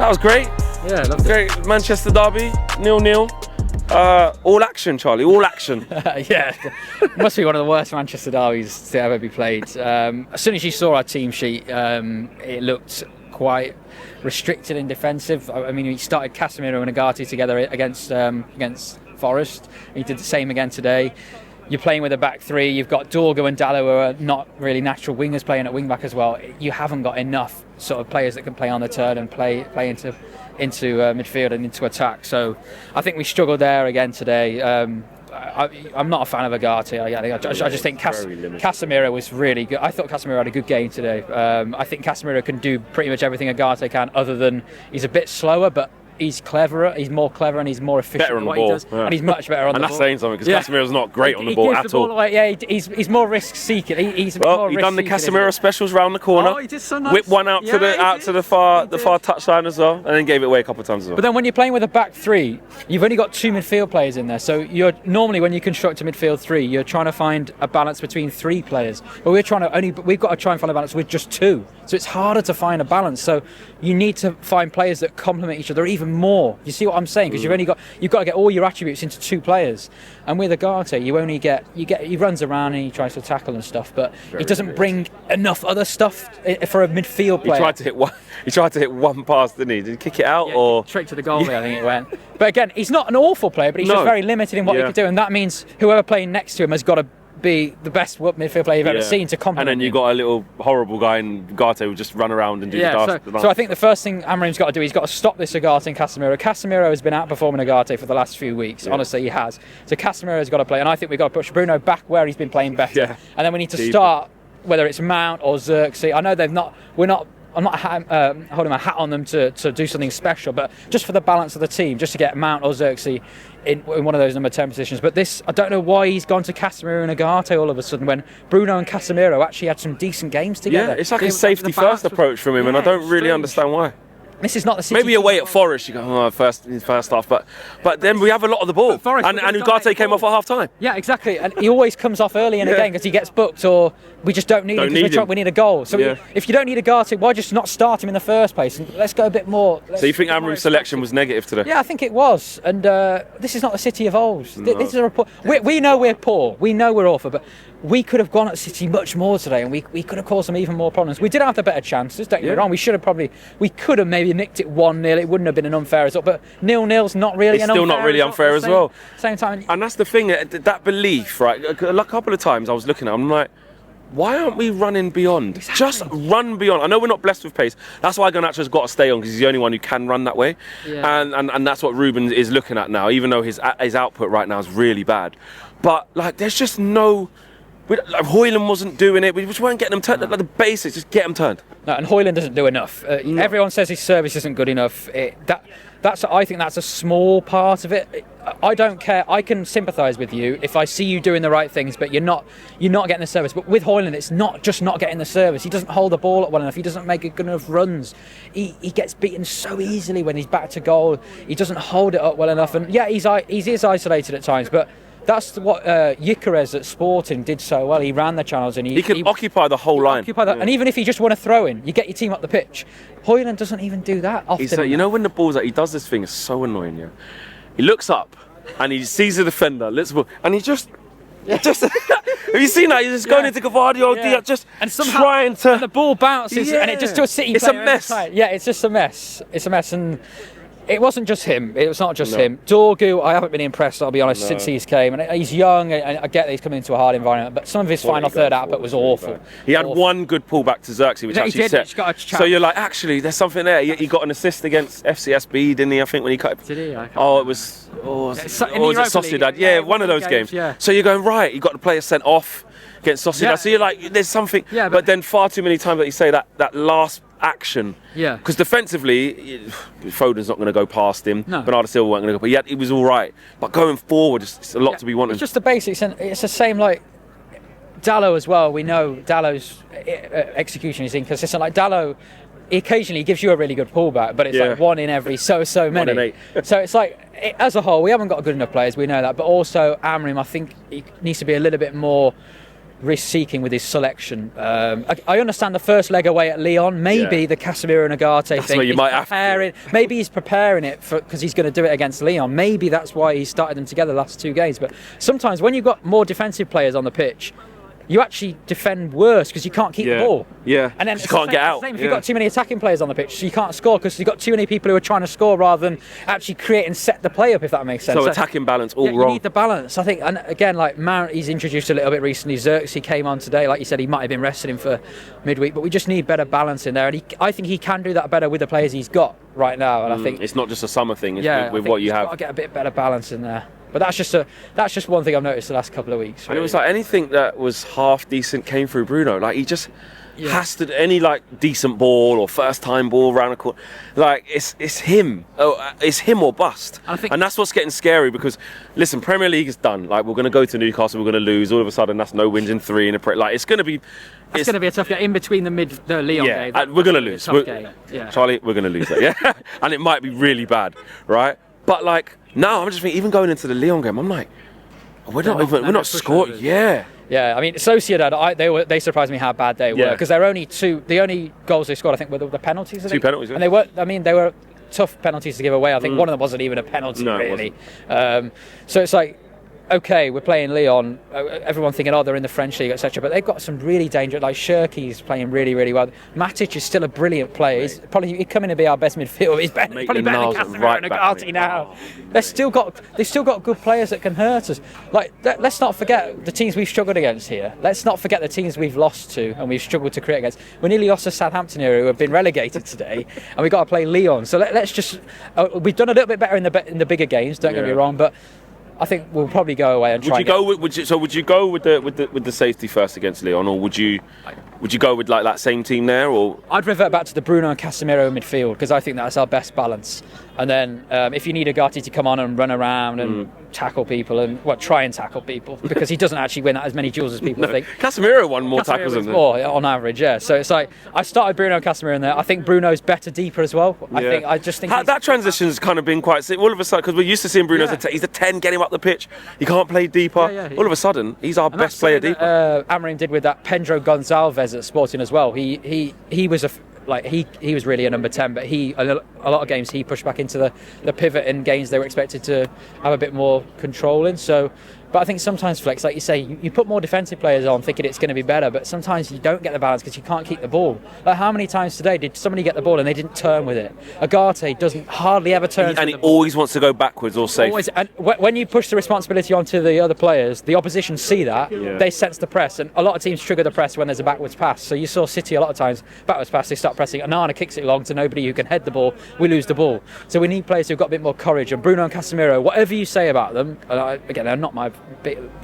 That was great. Yeah, loved it. Great Manchester derby, 0-0. All action, Charlie, all action. Yeah, must be one of the worst Manchester derbies to ever be played. As soon as you saw our team sheet, it looked quite restricted and defensive. I mean, he started Casemiro and Agati together against Forest. He did the same again today. You're playing with a back three. You've got Dorgo and Dallo, who are not really natural wingers, playing at wing back as well. You haven't got enough sort of players that can play on the turn and play into midfield and into attack. So I think we struggled there again today. I'm not a fan of Agati. I just think Casemiro was really good. I thought Casemiro had a good game today. I think Casemiro can do pretty much everything Agati can, other than he's a bit slower, but he's cleverer. He's more clever and he's more efficient at what he does. Yeah. And he's much better on the ball. And that's saying something, because Casemiro's not great on the ball at all. Away. Yeah, he's more risk seeking. He's more he done the Casemiro specials round the corner. Oh, he did so nice. Whipped one out to the far touchline as well, and then gave it away a couple of times as well. But then when you're playing with a back three, you've only got 2 midfield players in there. So you're normally, when you construct a midfield three, you're trying to find a balance between 3 players. But we've got to try and find a balance with just 2. So it's harder to find a balance. So you need to find players that complement each other even more. You see what I'm saying? Because you've got to get all your attributes into 2 players. And with Agate, he runs around and he tries to tackle and stuff, but he doesn't bring enough other stuff for a midfield player. He tried to hit one pass, didn't he? Did he kick it out or straight to the goalie? I think it went. But again, he's not an awful player, but he's just very limited in what he can do, and that means whoever playing next to him has got to be the best midfield player you've ever seen to complement him. And then you got a little horrible guy in Ugarte who just run around and do the task. So I think the first thing Amorim's got to do, he's got to stop this Ugarte and Casemiro. Casemiro has been outperforming Ugarte for the last few weeks. Yeah. Honestly, he has. So Casemiro's got to play, and I think we've got to push Bruno back where he's been playing better. Yeah. And then we need to start, whether it's Mount or Xerxes. I know I'm not holding my hat on them to do something special, but just for the balance of the team, just to get Mount or Xerxes in one of those number 10 positions. But I don't know why he's gone to Casemiro and Agate all of a sudden, when Bruno and Casemiro actually had some decent games together. Yeah, it's like a safety first approach from him, and I don't really understand why. This is not the City. Maybe away at Forest, you go, first half, but then we have a lot of the ball. And Ugarte came off at half time. Yeah, exactly. And he always comes off early in a game because he gets booked, or we just don't need him. We need a goal. So if you don't need Ugarte, why just not start him in the first place? And let's go a bit more. So you think Amorim's selection was negative today? Yeah, I think it was. And this is not the City of old. No. This is a report. We know we're poor. We know we're awful, but we could have gone at City much more today, and we could have caused them even more problems. We did have the better chances, don't get me wrong. We could have maybe nicked it 1-0. It wouldn't have been an unfair result, but 0-0's not really it's still not really unfair as well. Same time. And that's the thing, that belief, right? A couple of times I was looking at it, I'm like, why aren't we running beyond? Exactly. Just run beyond. I know we're not blessed with pace. That's why Garnacho's got to stay on, because he's the only one who can run that way. Yeah. And that's what Ruben is looking at now, even though his output right now is really bad. But there's just no. Hoyland wasn't doing it. We just weren't getting them turned. The basics, just get them turned. No, and Hoyland doesn't do enough. Everyone says his service isn't good enough. I think that's a small part of it. I don't care. I can sympathise with you if I see you doing the right things, but you're not getting the service. But with Hoyland, it's not just not getting the service. He doesn't hold the ball up well enough. He doesn't make good enough runs. He gets beaten so easily when he's back to goal. He doesn't hold it up well enough. And yeah, he is isolated at times, but that's what Gyökeres at Sporting did so well. He ran the channels and he can occupy the whole line. And even if you just want to throw in, you get your team up the pitch. Hoyland doesn't even do that often. You know when the ball's out, he does this thing. It's so annoying. Yeah, he looks up and he sees the defender, and he just. Have you seen that? He's just going into Gavardio, just and somehow, trying to. And the ball bounces, and it just to a City player. It's a mess. Yeah, it's just a mess. It's a mess, and it wasn't just him. It was not just him. Dorgu, I haven't been impressed, I'll be honest, since he's came. And he's young, and I get that he's coming into a hard environment, but some of his final third output was awful. He had one good pullback to Xerxes, which actually set. So you're like, actually, there's something there. He got an assist against FCSB, didn't he? I think when he cut it. Did he? It was Sociedad. Yeah, one of those games. Yeah. So you're going, right, you got the player sent off against Sociedad. Yeah. So you're like, there's something. Yeah, but then far too many times that you say that last action. Yeah. Because defensively, Foden's not going to go past him. No. Bernardo Silva weren't going to go. But he was all right. But going forward, it's a lot to be wanted. It's just the basics, and it's the same like Dallo as well. We know Dallo's execution is inconsistent. Like Dallo, occasionally gives you a really good pullback, but it's like one in every so many. 1 in 8. So it's like, as a whole, we haven't got good enough players. We know that. But also Amorim, I think he needs to be a little bit more risk-seeking with his selection. I understand the first leg away at Lyon. Maybe the Casemiro and Ugarte thing. Where you might have to. Maybe he's preparing it because he's going to do it against Lyon. Maybe that's why he started them together the last 2 games. But sometimes when you've got more defensive players on the pitch, you actually defend worse because you can't keep the ball. Yeah. And then you can't get out. Same if you've got too many attacking players on the pitch, so you can't score because you've got too many people who are trying to score rather than actually create and set the play up, if that makes sense. So attacking balance all wrong. You need the balance, I think. And again, like Mount, he's introduced a little bit recently. Xerxes came on today. Like you said, he might have been resting him for midweek, but we just need better balance in there. And I think he can do that better with the players he's got right now. And I think it's not just a summer thing. It's with what you have. Got to get a bit better balance in there. But that's just one thing I've noticed the last couple of weeks. Really. And it was like anything that was half decent came through Bruno. Like he just has to, any like decent ball or first time ball around a court. Like it's him. It's him or bust. And that's what's getting scary because listen, Premier League is done. Like we're going to go to Newcastle, we're going to lose. All of a sudden, that's no wins in 3 in a like it's going to be. It's going to be a tough game in between the Lyon game. We're going to lose. Yeah. Charlie, we're going to lose that. Yeah, and it might be really bad, right? But like now, I'm just thinking, even going into the Lyon game, I'm like, we're not scoring. Yeah. Yeah, I mean Sociedad, they surprised me how bad they were because they're only the only goals they scored I think were the penalties. 2 penalties, and they were tough penalties to give away. I think one of them wasn't even a penalty really. So it's like, okay, we're playing Lyon. Everyone thinking, they're in the French league, etc. But they've got some really dangerous. Like Shirky's playing really, really well. Matic is still a brilliant player. He'd come in to be our best midfielder. He's probably better than Casemiro and Ugarte now. They've still got good players that can hurt us. Like let's not forget the teams we've struggled against here. Let's not forget the teams we've lost to and we've struggled to create against. We nearly lost to Southampton here, who have been relegated today, and we've got to play Lyon. So let's just. We've done a little bit better in the bigger games. Don't get me wrong, but. I think we'll probably go away and try. Would you go with the safety first against Lyon, or would you go with like that same team there, or? I'd revert back to the Bruno and Casemiro midfield because I think that's our best balance. And then if you need Ugarte to come on and run around and tackle people and try and tackle people because he doesn't actually win as many duels as people think. Casemiro won more tackles than more on average, yeah. So it's like I started Bruno and Casemiro in there. I think Bruno's better deeper as well. I just think that transition's kind of been quite all of a sudden because we're used to seeing Bruno as he's a 10, get him up the pitch. He can't play deeper. All of a sudden, he's our best player deeper. Amorim did with that Pedro Gonçalves at Sporting as well. He was he was really a number 10, but a lot of games he pushed back into the pivot in games they were expected to have a bit more control in. So, but I think sometimes, Flex, like you say, you put more defensive players on thinking it's going to be better, but sometimes you don't get the balance because you can't keep the ball. Like how many times today did somebody get the ball and they didn't turn with it? Ugarte doesn't hardly ever turn. And he always wants to go backwards or safe. Always, and when you push the responsibility onto the other players, the opposition see that, they sense the press, and a lot of teams trigger the press when there's a backwards pass. So you saw City a lot of times, backwards pass, they start pressing, Onana kicks it long to nobody who can head the ball, we lose the ball. So we need players who've got a bit more courage, and Bruno and Casemiro, whatever you say about them, again, they're not my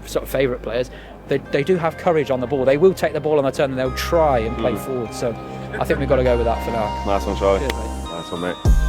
sort of favourite players, they do have courage on the ball. They will take the ball on the turn and they'll try and play forward. So I think we've got to go with that for now. Nice one, Charlie. Cheers, mate. Nice one, mate.